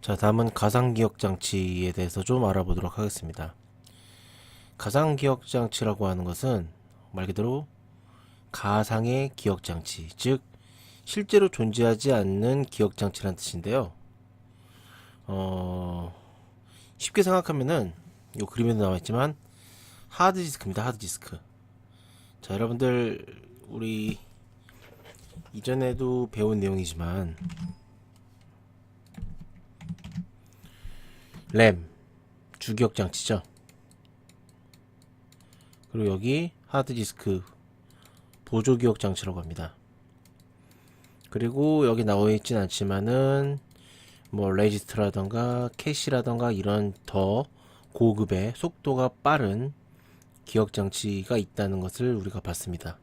자, 다음은 가상기억장치에 대해서 좀 알아보도록 하겠습니다. 가상기억장치라고 하는 것은 말 그대로 가상의 기억장치, 즉 실제로 존재하지 않는 기억장치란 뜻인데요. 어, 쉽게 생각하면은 요 그림에도 나와있지만 하드디스크입니다. 하드디스크. 자, 여러분들 우리 이전에도 배운 내용이지만 램, 주기억장치죠. 그리고 여기 하드디스크 보조기억장치라고 합니다. 그리고 여기 나와 있진 않지만은 뭐 레지스트라던가 캐시라던가 이런 더 고급의 속도가 빠른 기억장치가 있다는 것을 우리가 봤습니다.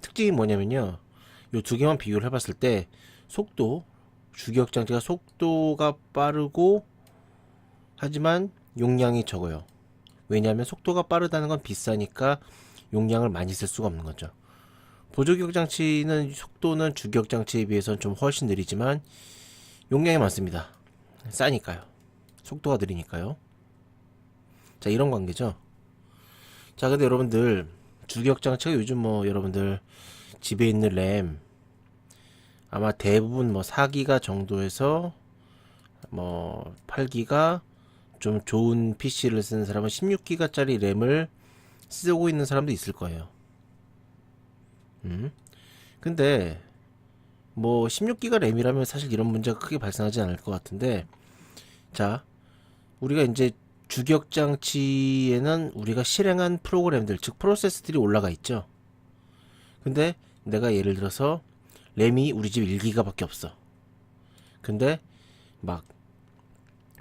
특징이 뭐냐면요, 요 두 개만 비교를 해봤을 때 속도, 주기억장치가 속도가 빠르고 하지만 용량이 적어요. 왜냐하면 속도가 빠르다는 건 비싸니까 용량을 많이 쓸 수가 없는 거죠. 보조기억장치는 속도는 주기억장치에 비해서는 좀 훨씬 느리지만 용량이 많습니다. 싸니까요. 속도가 느리니까요. 자, 이런 관계죠. 자, 근데 여러분들 주기억장치가 요즘 뭐 여러분들 집에 있는 램 아마 대부분 뭐 4기가 정도에서 뭐 8기가 좀 좋은 PC를 쓰는 사람은 16기가짜리 램을 쓰고 있는 사람도 있을 거예요. 근데 뭐 16기가 램이라면 사실 이런 문제가 크게 발생하지 않을 것 같은데, 자, 우리가 이제 주기억 장치에는 우리가 실행한 프로그램들, 즉 프로세스들이 올라가 있죠. 근데 내가 예를 들어서 램이 우리 집 1기가밖에 없어. 근데 막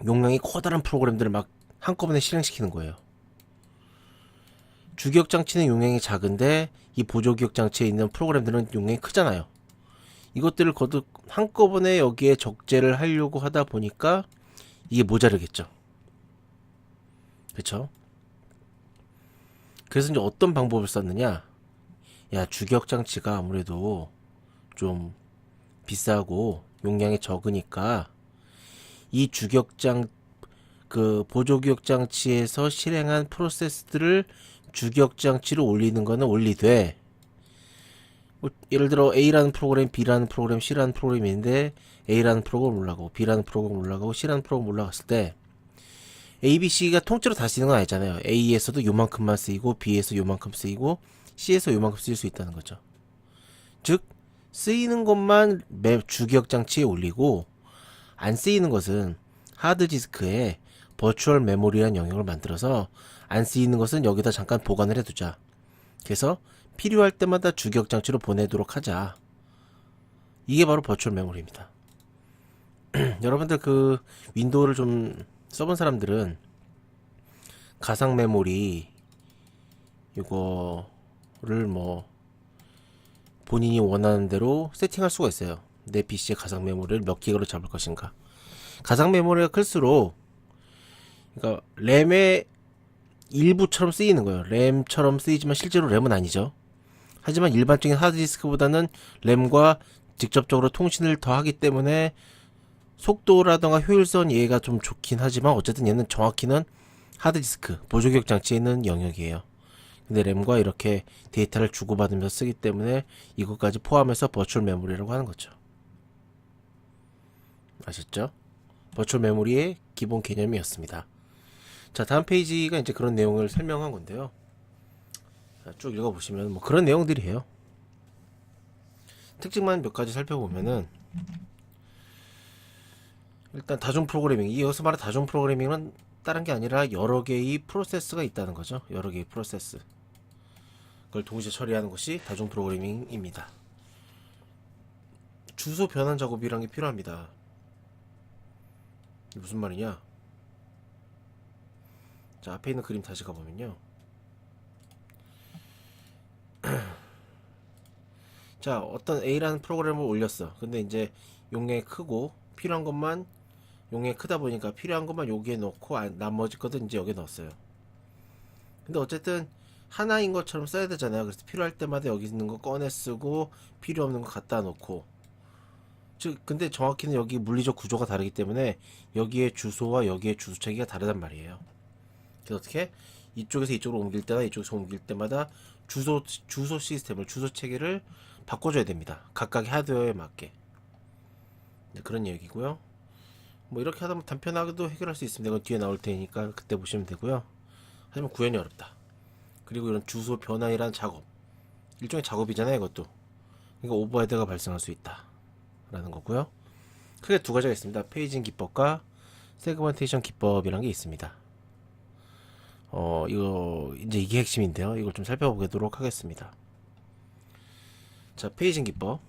용량이 커다란 프로그램들을 막 한꺼번에 실행시키는 거예요. 주기억 장치는 용량이 작은데 이 보조기억 장치에 있는 프로그램들은 용량이 크잖아요. 이것들을 거듭 한꺼번에 여기에 적재를 하려고 하다 보니까 이게 모자르겠죠. 그쵸? 그래서 이제 어떤 방법을 썼느냐? 야, 주기억 장치가 아무래도 좀 비싸고 용량이 적으니까 이 주기억장 그 보조기억 장치에서 실행한 프로세스들을 주기억 장치로 올리는 거는 올리되, 뭐 예를 들어 A라는 프로그램, B라는 프로그램, C라는 프로그램이 있는데 A라는 프로그램 올라가고 B라는 프로그램 올라가고 C라는 프로그램 올라갔을 때 A, B, C가 통째로 다 쓰이는 건 아니잖아요. A에서도 요만큼만 쓰이고 B에서 요만큼 쓰이고 C에서 요만큼 쓰일 수 있다는 거죠. 즉 쓰이는 것만 매 주기억 장치에 올리고 안 쓰이는 것은 하드디스크에 버추얼 메모리라는 영역을 만들어서 안 쓰이는 것은 여기다 잠깐 보관을 해두자. 그래서 필요할 때마다 주기억 장치로 보내도록 하자. 이게 바로 버추얼 메모리입니다. 여러분들 그 윈도우를 좀 써본 사람들은 가상 메모리 이거를 뭐 본인이 원하는 대로 세팅할 수가 있어요. 내 PC의 가상 메모리를 몇 기가로 잡을 것인가. 가상 메모리가 클수록 그러니까 램의 일부처럼 쓰이는 거예요. 램처럼 쓰이지만 실제로 램은 아니죠. 하지만 일반적인 하드디스크보다는 램과 직접적으로 통신을 더 하기 때문에 속도라던가 효율성 얘가 좀 좋긴 하지만 어쨌든 얘는 정확히는 하드디스크 보조기억 장치에 있는 영역이에요. 근데 램과 이렇게 데이터를 주고받으면서 쓰기 때문에 이것까지 포함해서 버추얼 메모리라고 하는 거죠. 아셨죠? 버추얼 메모리의 기본 개념이었습니다. 자, 다음 페이지가 이제 그런 내용을 설명한 건데요. 자, 쭉 읽어보시면 뭐 그런 내용들이에요. 특징만 몇 가지 살펴보면은 일단 다중 프로그래밍, 이 여기서 말하는 다중 프로그래밍은 다른 게 아니라 여러 개의 프로세스가 있다는 거죠. 여러 개의 프로세스. 그걸 동시에 처리하는 것이 다중 프로그래밍입니다. 주소 변환 작업이란 게 필요합니다. 이게 무슨 말이냐? 자, 앞에 있는 그림 다시 가보면요. 자, 어떤 A라는 프로그램을 올렸어. 근데 이제 용량이 크고 필요한 것만 용량이 크다 보니까 필요한 것만 여기에 넣고 나머지 것은 이제 여기에 넣었어요. 근데 어쨌든 하나인 것처럼 써야 되잖아요. 그래서 필요할 때마다 여기 있는 거 꺼내 쓰고 필요 없는 거 갖다 놓고, 즉 근데 정확히는 여기 물리적 구조가 다르기 때문에 여기에 주소와 여기에 주소 체계가 다르단 말이에요. 그래서 어떻게 이쪽에서 이쪽으로 옮길 때나 이쪽에서 옮길 때마다 주소 시스템을 주소 체계를 바꿔줘야 됩니다. 각각의 하드웨어에 맞게. 네, 그런 얘기고요. 뭐 이렇게 하다 보면 단편하게도 해결할 수 있습니다. 이건 뒤에 나올 테니까 그때 보시면 되고요. 하지만 구현이 어렵다. 그리고 이런 주소 변환이라는 작업, 일종의 작업이잖아요, 이것도. 그러니까 오버헤드가 발생할 수 있다 라는 거고요. 크게 두 가지가 있습니다. 페이징 기법과 세그멘테이션 기법이라는 게 있습니다. 이거 이제 이게 핵심인데요. 이걸 좀 살펴보도록 하겠습니다. 자, 페이징 기법.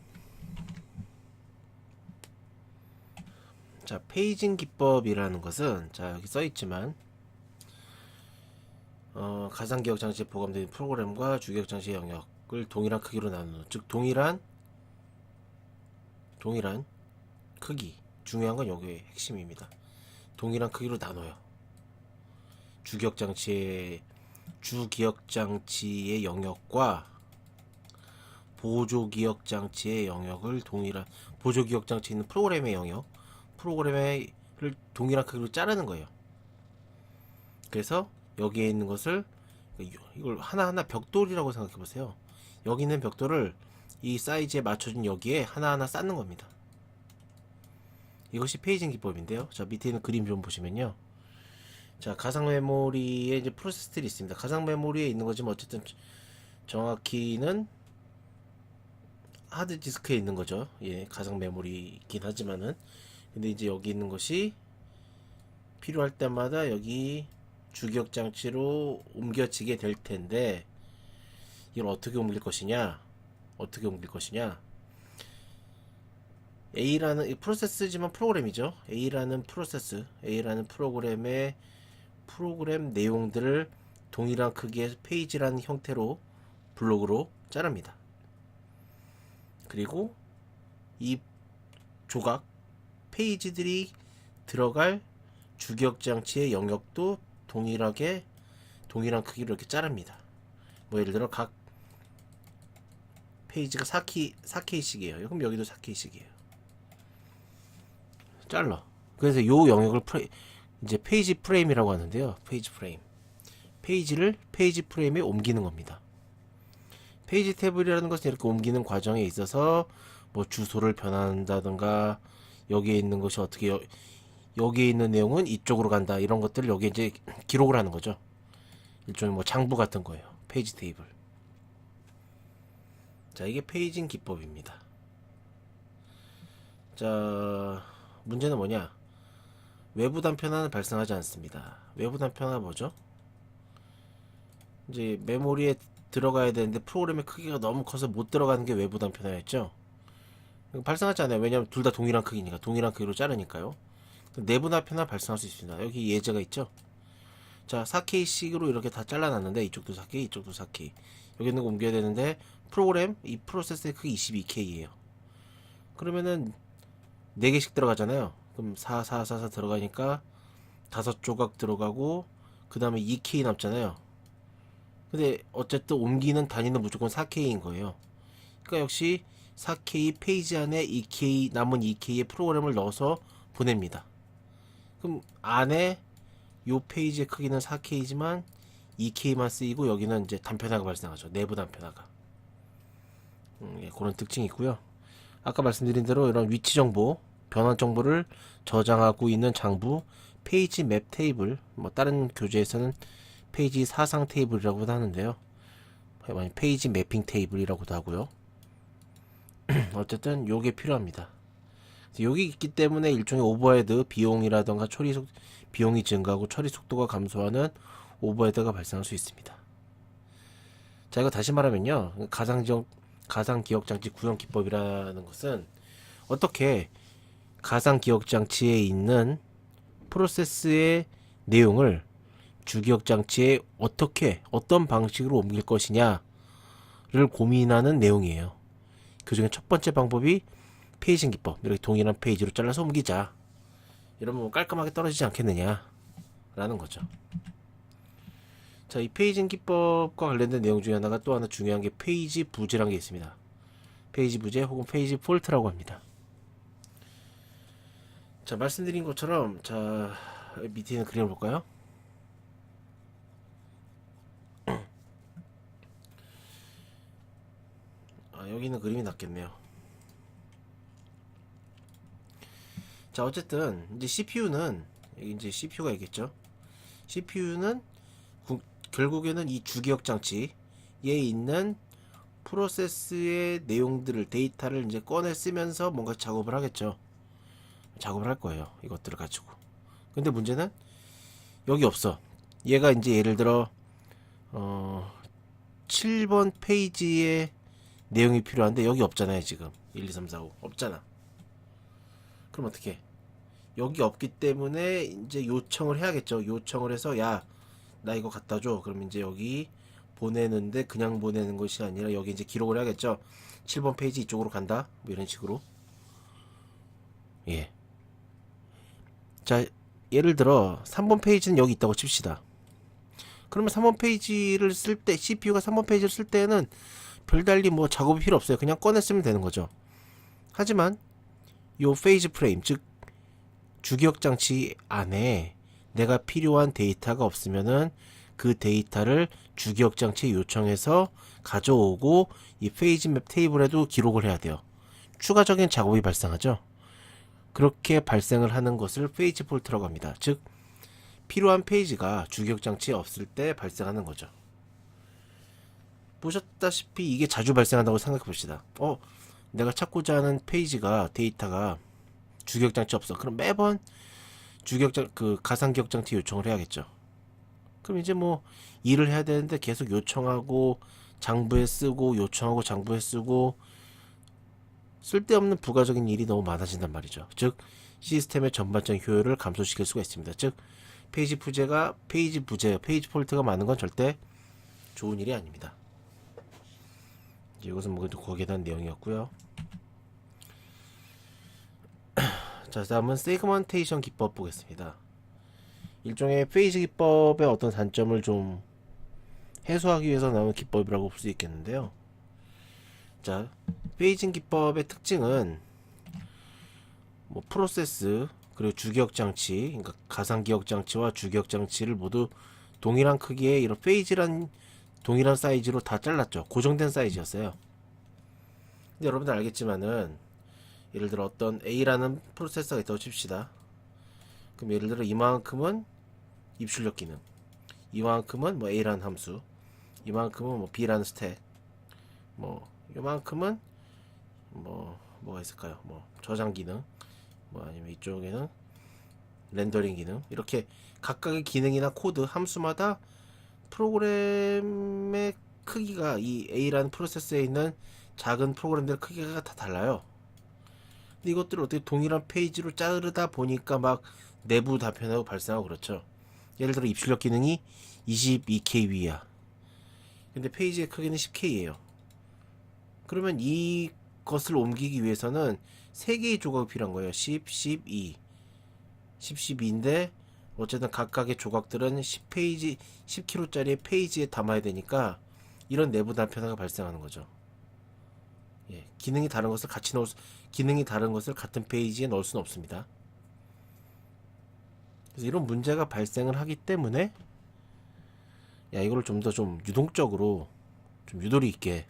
자, 페이징 기법이라는 것은, 자, 여기 써 있지만, 가상 기억 장치에 포함된 프로그램과 주기억 장치의 영역을 동일한 크기로 나누는, 즉 동일한 크기. 중요한 건 여기의 핵심입니다. 동일한 크기로 나눠요. 주기억 장치의 영역과 보조 기억 장치의 영역을 보조 기억 장치 있는 프로그램의 프로그램을 동일한 크기로 자르는 거예요. 그래서 여기에 있는 것을, 이걸 하나하나 벽돌이라고 생각해 보세요. 여기 있는 벽돌을 이 사이즈에 맞춰준 여기에 하나하나 쌓는 겁니다. 이것이 페이징 기법인데요. 자, 밑에 있는 그림 좀 보시면요. 자, 가상 메모리에 이제 프로세스들이 있습니다. 가상 메모리에 있는 거지만 어쨌든 정확히는 하드 디스크에 있는 거죠. 예, 가상 메모리이긴 하지만은. 근데 이제 여기 있는 것이 필요할 때마다 여기 주기억 장치로 옮겨지게 될 텐데, 이걸 어떻게 옮길 것이냐? A라는 프로세스지만 프로그램이죠. A라는 프로그램의 프로그램 내용들을 동일한 크기의 페이지라는 형태로 블록으로 자릅니다. 그리고 이 조각 페이지들이 들어갈 주기억 장치의 영역도 동일한 크기로 이렇게 자릅니다. 뭐 예를 들어 각 페이지가 4K씩이에요. 그럼 여기도 4K씩이에요. 잘라. 그래서 요 영역을 이제 페이지 프레임이라고 하는데요. 페이지를 페이지 프레임에 옮기는 겁니다. 페이지 테이블이라는 것은 이렇게 옮기는 과정에 있어서 뭐 주소를 변환한다든가, 여기에 있는 것이 어떻게 여기에 있는 내용은 이쪽으로 간다, 이런 것들을 여기에 이제 기록을 하는 거죠. 일종의 뭐 장부 같은 거예요. 페이지 테이블. 자, 이게 페이징 기법입니다. 자, 문제는 뭐냐? 외부 단편화는 발생하지 않습니다. 외부 단편화 뭐죠? 이제 메모리에 들어가야 되는데 프로그램의 크기가 너무 커서 못 들어가는 게 외부 단편화였죠. 발생하지 않아요. 왜냐하면 둘 다 동일한 크기니까, 동일한 크기로 자르니까요. 내부 단편화 발생할 수 있습니다. 여기 예제가 있죠. 자, 4K씩으로 이렇게 다 잘라놨는데 이쪽도 4K, 이쪽도 4K. 여기 있는 거 옮겨야 되는데 이 프로세스의 크기 22K예요. 그러면은 4개씩 들어가잖아요. 그럼 4 들어가니까 5조각 들어가고, 그 다음에 2K 남잖아요. 근데 어쨌든 옮기는 단위는 무조건 4K인 거예요. 그러니까 역시 4K 페이지 안에 2K, 남은 2K의 프로그램을 넣어서 보냅니다. 그럼 안에 요 페이지의 크기는 4K지만 2K만 쓰이고, 여기는 이제 단편화가 발생하죠. 내부 단편화가. 예, 그런 특징이 있고요. 아까 말씀드린 대로 이런 위치 정보, 변환 정보를 저장하고 있는 장부, 페이지 맵 테이블, 뭐 다른 교재에서는 페이지 사상 테이블이라고도 하는데요. 페이지 매핑 테이블이라고도 하고요. 어쨌든 요게 필요합니다. 여기 있기 때문에 일종의 오버헤드 비용이라던가 비용이 증가하고 처리 속도가 감소하는 오버헤드가 발생할 수 있습니다. 자, 이거 다시 말하면요, 가상 기억 장치 구현 기법이라는 것은 어떻게 가상 기억 장치에 있는 프로세스의 내용을 주기억 장치에 어떤 방식으로 옮길 것이냐를 고민하는 내용이에요. 그 중에 첫 번째 방법이 페이징 기법. 이렇게 동일한 페이지로 잘라서 옮기자. 이러면 깔끔하게 떨어지지 않겠느냐 라는 거죠. 자, 이 페이징 기법과 관련된 내용 중에 하나가, 또 하나 중요한 게 페이지 부재라는 게 있습니다. 페이지 부재 혹은 페이지 폴트라고 합니다. 자, 말씀드린 것처럼, 자, 밑에 있는 그림을 볼까요? 아, 여기 있는 그림이 낫겠네요. 자, 어쨌든 이제 CPU는, 여기 이제 CPU가 있겠죠. CPU는 결국에는 이 주기억 장치에 있는 프로세스의 내용들을, 데이터를 이제 꺼내 쓰면서 뭔가 작업을 하겠죠. 작업을 할 거예요, 이것들을 가지고. 근데 문제는 여기 없어. 얘가 이제 예를 들어 7번 페이지에 내용이 필요한데 여기 없잖아요. 지금 1, 2, 3, 4, 5 없잖아. 그럼 어떻게? 여기 없기 때문에 이제 요청을 해야겠죠. 요청을 해서, 야, 나 이거 갖다 줘. 그럼 이제 여기 보내는데 그냥 보내는 것이 아니라 여기 이제 기록을 해야겠죠. 7번 페이지 이쪽으로 간다. 뭐 이런 식으로. 예. 자, 예를 들어 3번 페이지는 여기 있다고 칩시다. 그러면 3번 페이지를 쓸 때, CPU가 3번 페이지를 쓸 때는 별달리 뭐 작업이 필요 없어요. 그냥 꺼내 쓰면 되는 거죠. 하지만 요 페이지 프레임, 즉 주기억 장치 안에 내가 필요한 데이터가 없으면은 그 데이터를 주기억 장치에 요청해서 가져오고 이 페이지 맵 테이블에도 기록을 해야 돼요. 추가적인 작업이 발생하죠. 그렇게 발생을 하는 것을 페이지 폴트라고 합니다. 즉 필요한 페이지가 주기억 장치에 없을 때 발생하는 거죠. 보셨다시피 이게 자주 발생한다고 생각해 봅시다. 내가 찾고자 하는 페이지가, 데이터가 주기억 장치 없어. 그럼 매번 가상 기억 장치 요청을 해야겠죠. 그럼 이제 뭐 일을 해야 되는데 계속 요청하고 장부에 쓰고 요청하고 장부에 쓰고 쓸데없는 부가적인 일이 너무 많아진단 말이죠. 즉 시스템의 전반적인 효율을 감소시킬 수가 있습니다. 즉 페이지 페이지 폴트가 많은 건 절대 좋은 일이 아닙니다. 이것은 뭐 거기에 대한 내용이었고요. 자, 다음은 세그먼테이션 기법 보겠습니다. 일종의 페이지 기법의 어떤 단점을 좀 해소하기 위해서 나온 기법이라고 볼 수 있겠는데요. 자, 페이징 기법의 특징은 뭐 프로세스, 그리고 주기억 장치, 그러니까 가상 기억 장치와 주기억 장치를 모두 동일한 크기의 이런 페이지란 동일한 사이즈로 다 잘랐죠. 고정된 사이즈였어요. 근데 여러분들 알겠지만은 예를 들어 어떤 A라는 프로세서가 있다고 칩시다. 그럼 예를 들어 이만큼은 입출력 기능, 이만큼은 뭐 A라는 함수, 이만큼은 뭐 B라는 스택, 뭐 요만큼은 뭐가 있을까요? 뭐 저장 기능, 뭐 아니면 이쪽에는 렌더링 기능, 이렇게 각각의 기능이나 코드 함수마다 프로그램의 크기가, 이 A라는 프로세서에 있는 작은 프로그램들의 크기가 다 달라요. 근데 이것들을 어떻게 동일한 페이지로 자르다 보니까 막 내부 단편하고 발생하고 그렇죠. 예를 들어 입출력 기능이 22KB야. 근데 페이지의 크기는 10K예요. 그러면 이것을 옮기기 위해서는 3개의 조각이 필요한 거예요. 10, 12. 10, 12인데 어쨌든 각각의 조각들은 10페이지, 10kg짜리 페이지에 담아야 되니까 이런 내부 단편화가 발생하는 거죠. 예, 기능이 다른 것을 같은 페이지에 넣을 수는 없습니다. 그래서 이런 문제가 발생을 하기 때문에 이거를 좀 더 좀 유동적으로 좀 유도리 있게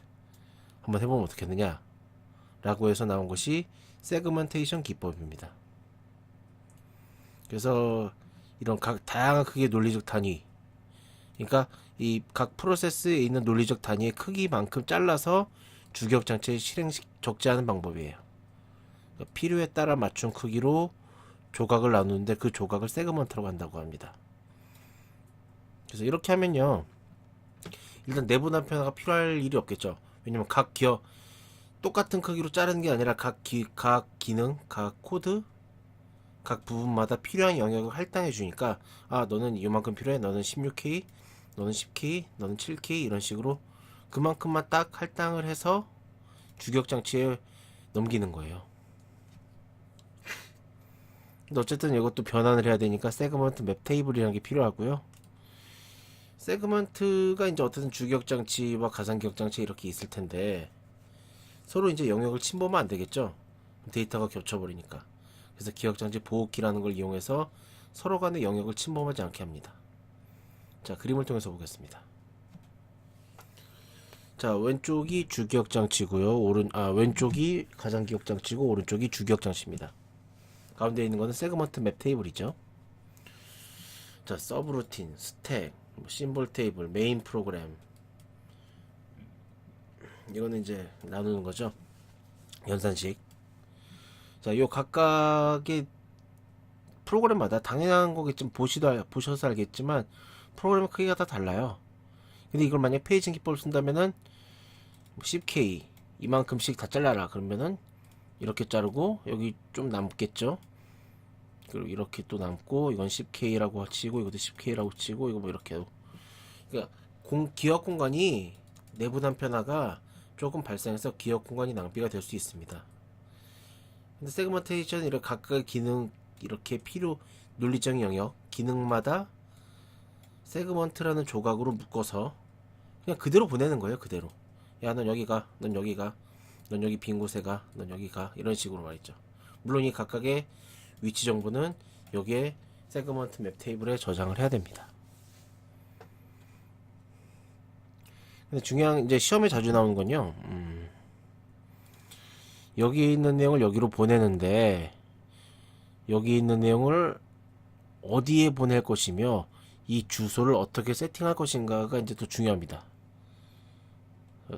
한번 해보면 어떻겠느냐 라고 해서 나온 것이 세그먼테이션 기법입니다. 그래서 이런 다양한 크기의 논리적 단위, 그러니까 이 각 프로세스에 있는 논리적 단위의 크기만큼 잘라서 주기억 장치에 적재하는 방법이에요. 그러니까 필요에 따라 맞춘 크기로 조각을 나누는데 그 조각을 세그먼트라고 한다고 합니다. 그래서 이렇게 하면요, 일단 내부 단편화가 필요할 일이 없겠죠. 왜냐면 똑같은 크기로 자르는 게 아니라 각 기능, 각 코드, 각 부분마다 필요한 영역을 할당해 주니까, 너는 이만큼 필요해, 너는 16K, 너는 10K, 너는 7K, 이런 식으로 그만큼만 딱 할당을 해서 주기억 장치에 넘기는 거예요. 근데 어쨌든 이것도 변환을 해야 되니까 세그먼트 맵 테이블이라는 게 필요하고요. 세그먼트가 이제 어쨌든 주기억 장치와 가상 기억 장치 이렇게 있을 텐데 서로 이제 영역을 침범하면 안 되겠죠. 데이터가 겹쳐버리니까. 그래서 기억장치 보호키라는 걸 이용해서 서로 간의 영역을 침범하지 않게 합니다. 자, 그림을 통해서 보겠습니다. 자, 왼쪽이 주기억장치고요. 왼쪽이 가상기억장치고 오른쪽이 주기억장치입니다. 가운데 있는 거는 세그먼트 맵 테이블이죠. 자, 서브루틴, 스택, 심볼 테이블, 메인 프로그램. 이거는 이제 나누는 거죠. 연산식. 자, 요 각각의 프로그램마다 당연한 거겠지만 보셔서 알겠지만 프로그램 크기가 다 달라요. 근데 이걸 만약 페이지 기법을 쓴다면은 10K 이만큼씩 다 잘라라 그러면은 이렇게 자르고 여기 좀 남겠죠. 그리고 이렇게 또 남고 이건 10K라고 치고 이것도 10K라고 치고 이거 뭐 이렇게. 그러니까 기억 공간이 내부 단편화가 조금 발생해서 기억 공간이 낭비가 될 수 있습니다. 근데 세그먼테이션은 이렇게 각각의 기능 이렇게 논리적인 영역 기능마다 세그먼트라는 조각으로 묶어서 그냥 그대로 보내는 거예요. 그대로. 야, 넌 여기 가, 넌 여기 가, 넌 여기 빈 곳에 가, 넌 여기 가, 이런 식으로 말이죠. 물론 이 각각의 위치 정보는 여기에 세그먼트 맵 테이블에 저장을 해야 됩니다. 근데 중요한 이제 시험에 자주 나오는 건요. 여기 있는 내용을 여기로 보내는데 여기 있는 내용을 어디에 보낼 것이며 이 주소를 어떻게 세팅할 것인가가 이제 또 중요합니다.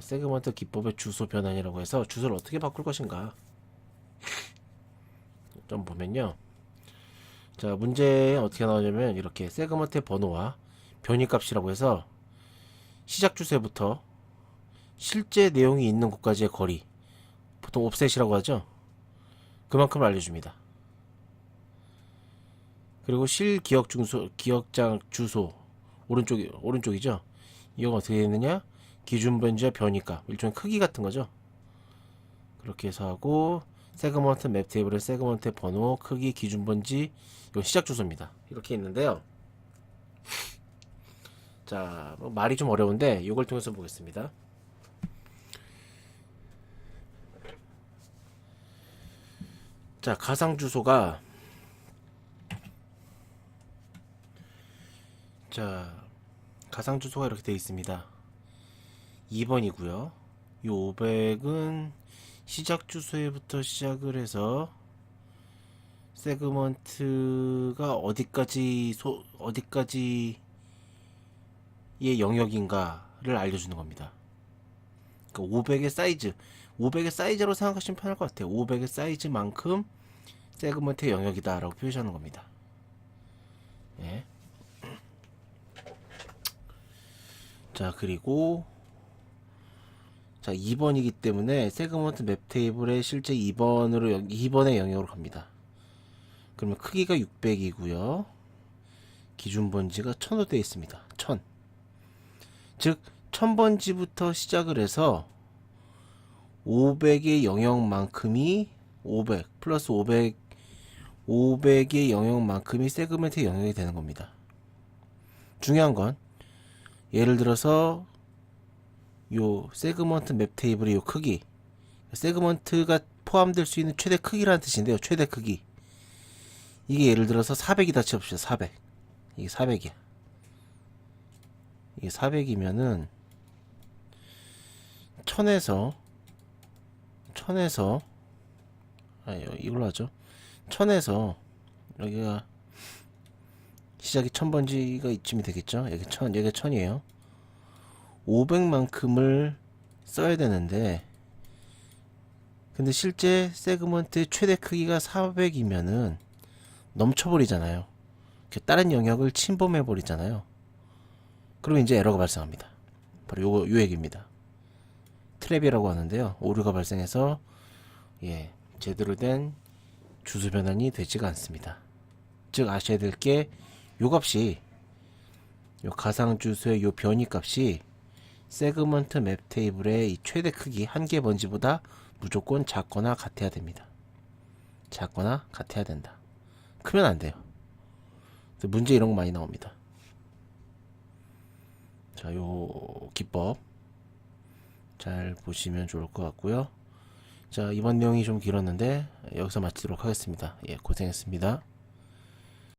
세그먼트 기법의 주소 변환이라고 해서 주소를 어떻게 바꿀 것인가 좀 보면요. 자, 문제에 어떻게 나오냐면 이렇게 세그먼트의 번호와 변이값이라고 해서 시작 주소부터 실제 내용이 있는 곳까지의 거리, 보통 옵셋이라고 하죠. 그만큼을 알려줍니다. 그리고 기억장 주소 오른쪽이죠. 이건 어떻게 되느냐? 기준 번지와 변이값, 일종의 크기 같은 거죠. 그렇게 해서 하고 세그먼트 맵 테이블의 세그먼트 번호, 크기, 기준 번지, 이건 시작 주소입니다. 이렇게 있는데요. 자, 말이 좀 어려운데 이걸 통해서 보겠습니다. 자, 가상 주소가 이렇게 되어 있습니다. 2번이고요. 이 500은 시작 주소에부터 시작을 해서 세그먼트가 어디까지의 영역인가를 알려주는 겁니다. 그러니까 500의 사이즈로 생각하시면 편할 것 같아요. 500의 사이즈만큼 세그먼트의 영역이다 라고 표시하는 겁니다. 예. 자, 그리고 2번이기 때문에 세그먼트 맵 테이블에 실제 2번의 영역으로 갑니다. 그러면 크기가 600이고요. 기준 번지가 1000으로 되어 있습니다. 1000. 즉 1000번지부터 시작을 해서 500의 영역만큼이 500 플러스 500의 영역만큼이 세그먼트의 영역이 되는 겁니다. 중요한 건 예를 들어서 요 세그먼트 맵 테이블의 요 크기, 세그먼트가 포함될 수 있는 최대 크기라는 뜻인데요. 최대 크기, 이게 예를 들어서 400이다 치봅시다. 400. 이게 400이야. 이게 400이면은 1000에서 이걸로 하죠. 1000에서 여기가 시작이 1000번지가 이쯤이 되겠죠. 여기가 1000이에요. 500만큼을 써야 되는데 근데 실제 세그먼트의 최대 크기가 400이면은 넘쳐버리잖아요. 다른 영역을 침범해버리잖아요. 그럼 이제 에러가 발생합니다. 바로 요 얘기입니다. 트랩이라고 하는데요. 오류가 발생해서 제대로 된 주소 변환이 되지가 않습니다. 즉 아셔야 될 게 요 값이 요 가상 주소의 요 변이 값이 세그먼트 맵 테이블의 이 최대 크기 한 개 번지보다 무조건 작거나 같아야 됩니다. 작거나 같아야 된다. 크면 안 돼요. 문제 이런 거 많이 나옵니다. 자, 요 기법 잘 보시면 좋을 것 같고요. 자, 이번 내용이 좀 길었는데 여기서 마치도록 하겠습니다. 예, 고생했습니다.